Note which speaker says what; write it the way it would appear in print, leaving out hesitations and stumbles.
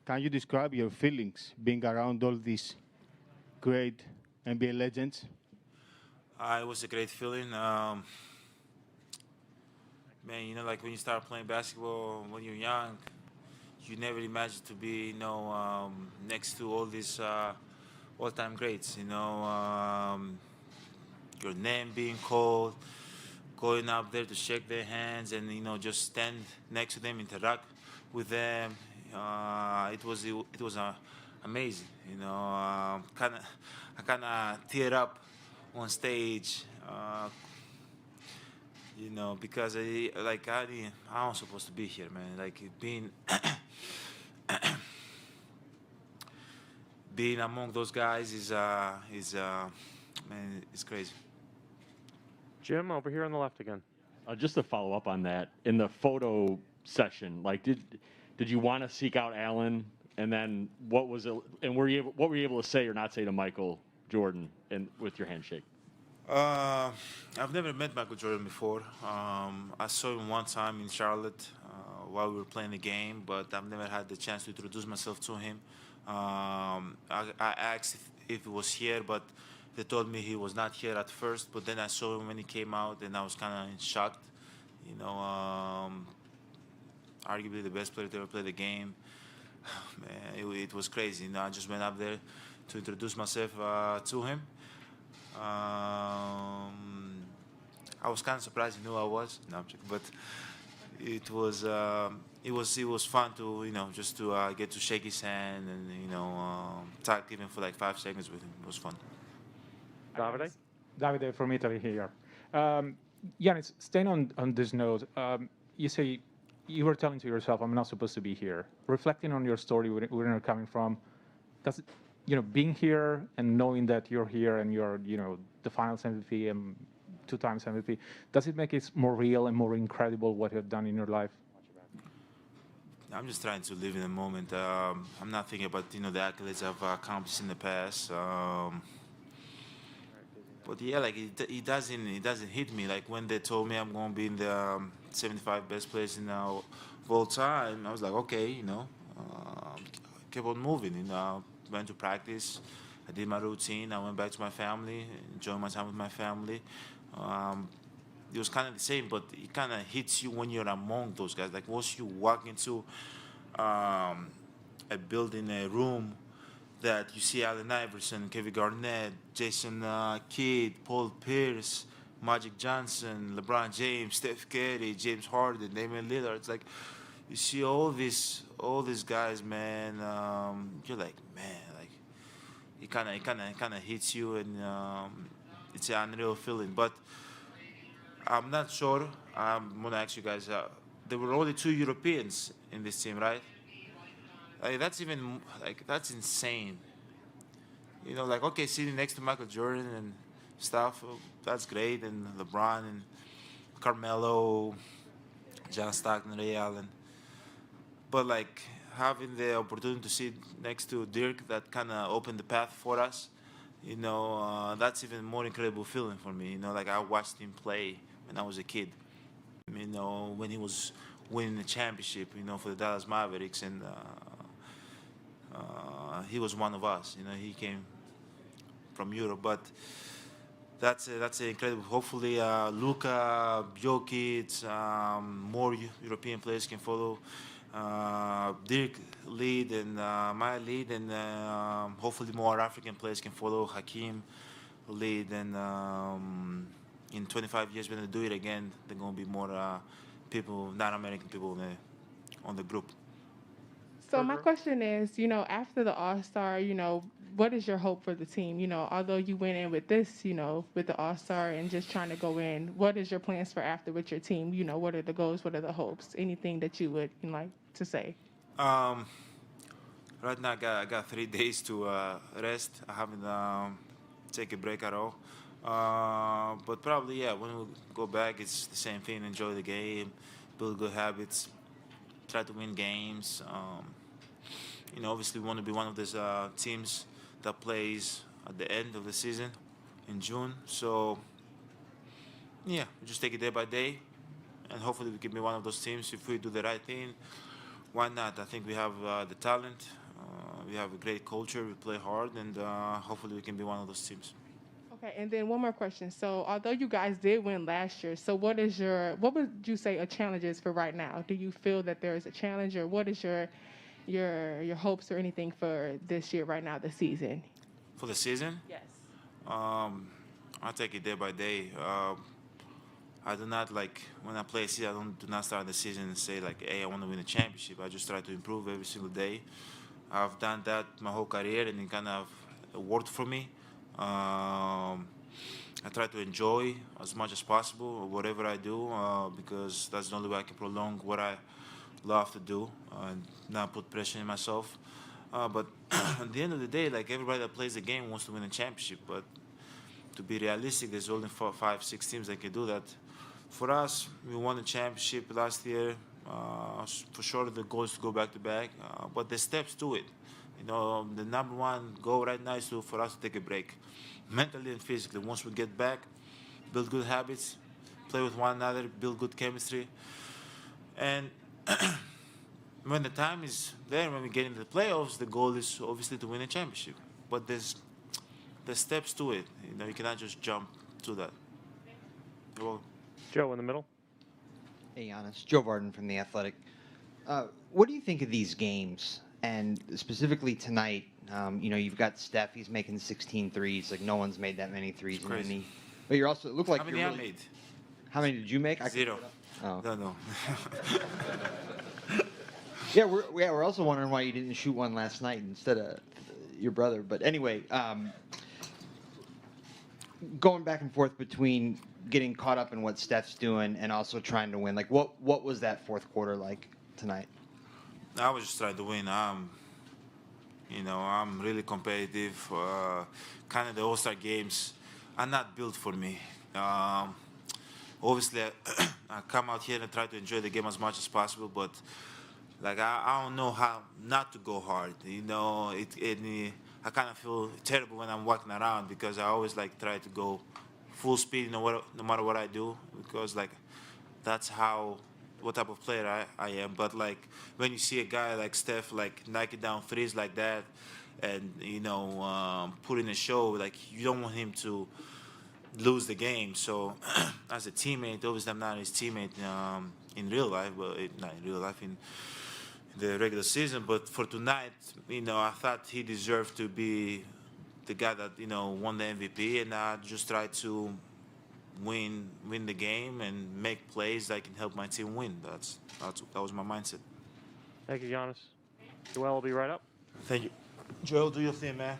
Speaker 1: can you describe your feelings being around all these great NBA legends?
Speaker 2: It was a great feeling. Man, like when you start playing basketball when you're young, you never imagine to be, next to all these all-time greats. Your name being called, going up there to shake their hands, and just stand next to them, interact with them. It was amazing. I kind of teared up on stage. Because I'm supposed to be here, man. Like being being among those guys is man, it's crazy.
Speaker 3: Jim, over here on the left again.
Speaker 4: Just to follow up on that, in the photo session, like did you want to seek out Allen, and then what was it, and what were you able to say or not say to Michael Jordan and with your handshake?
Speaker 2: I've never met Michael Jordan before. I saw him one time in Charlotte while we were playing the game, but I've never had the chance to introduce myself to him. I asked if he was here, but they told me he was not here at first. But then I saw him when he came out, and I was kind of shocked. You know, um, Arguably the best player to ever play the game. Man, it was crazy. I just went up there to introduce myself to him. Um, I was kind of surprised he knew I was. No, I'm joking. But it was fun to just to get to shake his hand and talk even for like 5 seconds with him. It was fun.
Speaker 3: Davide?
Speaker 5: Davide from Italy here. Um, Giannis, staying on this note, you say you were telling to yourself, I'm not supposed to be here. Reflecting on your story, where you're coming from, does it, being here and knowing that you're here and you're, the finals MVP and 2 times MVP, does it make it more real and more incredible what you've done in your life?
Speaker 2: I'm just trying to live in the moment. I'm not thinking about the accolades I've accomplished in the past. But yeah, like it doesn't hit me. Like when they told me I'm going to be in the 75 best players of all time, I was like, okay, keep on moving. Went to practice. I did my routine. I went back to my family, enjoyed my time with my family. Um, it was kind of the same, but it kind of hits you when you're among those guys. Like once you walk into um, a building, a room that you see Allen Iverson, Kevin Garnett, Jason Kidd, Paul Pierce, Magic Johnson, LeBron James, Steph Curry, James Harden, Damian Lillard. It's like you see all these guys, man. You're like, man, like it kind of hits you, and it's an unreal feeling. But I'm not sure. I'm gonna ask you guys. There were only 2 Europeans in this team, right? Like that's insane. Like okay, sitting next to Michael Jordan and stuff, that's great, and LeBron and Carmelo, John Stockton, Ray Allen. But like having the opportunity to sit next to Dirk, that kind of opened the path for us. That's even more incredible feeling for me. Like I watched him play when I was a kid. When he was winning the championship, for the Dallas Mavericks, and he was one of us. He came from Europe, but that's incredible. Hopefully, Luka, Jokic, more European players can follow. Dirk lead and my lead, and hopefully more African players can follow. Hakeem lead, and in 25 years when they do it again, there are gonna be more people, non-American people on the group.
Speaker 6: So my question is, after the All Star, what is your hope for the team? Although you went in with this, with the All Star and just trying to go in, what is your plans for after with your team? What are the goals? What are the hopes? Anything that you would like to say?
Speaker 2: Um, right now, I got 3 days to rest. I haven't take a break at all. But probably, yeah, when we go back, it's the same thing. Enjoy the game, build good habits, try to win games. Obviously, we want to be one of those teams that plays at the end of the season in June. So, yeah, we just take it day by day, and hopefully, we can be one of those teams if we do the right thing. why not? I think we have the talent. We have a great culture. We play hard, and hopefully we can be one of those teams.
Speaker 6: Okay, and then one more question. So, although you guys did win last year, so what would you say a challenge is for right now? Do you feel that there is a challenge, or what is your hopes or anything for this year right now, the season?
Speaker 2: For the season,
Speaker 6: Yes.
Speaker 2: I take it day by day. I do not like when I play a season. Do not start the season and say like, "Hey, I want to win a championship." I just try to improve every single day. I've done that my whole career, and it kind of worked for me. I try to enjoy as much as possible whatever I do because that's the only way I can prolong what I love to do and not put pressure on myself. But at the end of the day, like everybody that plays the game wants to win a championship. But to be realistic, there's only 4, 5, 6 teams that can do that. For us, we won the championship last year. For sure, the goal is to go back to back. But there's steps to it. You know, the number one goal right now is for us to take a break, mentally and physically. Once we get back, build good habits, play with one another, build good chemistry, and when the time is there, when we get into the playoffs, the goal is obviously to win a championship. But there's steps to it. You know, you cannot just jump to that. You're welcome.
Speaker 3: Joe in the middle.
Speaker 7: Hey, Giannis. Joe Varden from The Athletic. What do you think of these games? And specifically tonight, you know, you've got Steph. He's making 16 threes. Like, no one's made that many threes.
Speaker 2: It's crazy.
Speaker 7: But you're also, it looked like
Speaker 2: How many
Speaker 7: you're
Speaker 2: I
Speaker 7: really,
Speaker 2: made?
Speaker 7: How many did you make?
Speaker 2: Zero.
Speaker 7: Oh.
Speaker 2: No.
Speaker 7: Yeah, we're also wondering why you didn't shoot one last night instead of your brother. But anyway, going back and forth between getting caught up in what Steph's doing and also trying to win, like what was that fourth quarter like tonight?
Speaker 2: I was just trying to win. I'm really competitive. Kind of the All-Star games are not built for me. Obviously, I come out here and try to enjoy the game as much as possible, but like I don't know how not to go hard. You know, I kind of feel terrible when I'm walking around because I always like try to go full speed, no matter what I do, because like that's what type of player I am. But like when you see a guy like Steph like knocking down threes like that, and put in a show, like you don't want him to lose the game. So as a teammate, obviously I'm not his teammate in real life, but not in real life, in the regular season. But for tonight, I thought he deserved to be the guy that won the MVP, and I just tried to win the game and make plays that can help my team win. That was my mindset.
Speaker 3: Thank you, Giannis. Joel will be right up.
Speaker 2: Thank you. Joel, do your thing, man.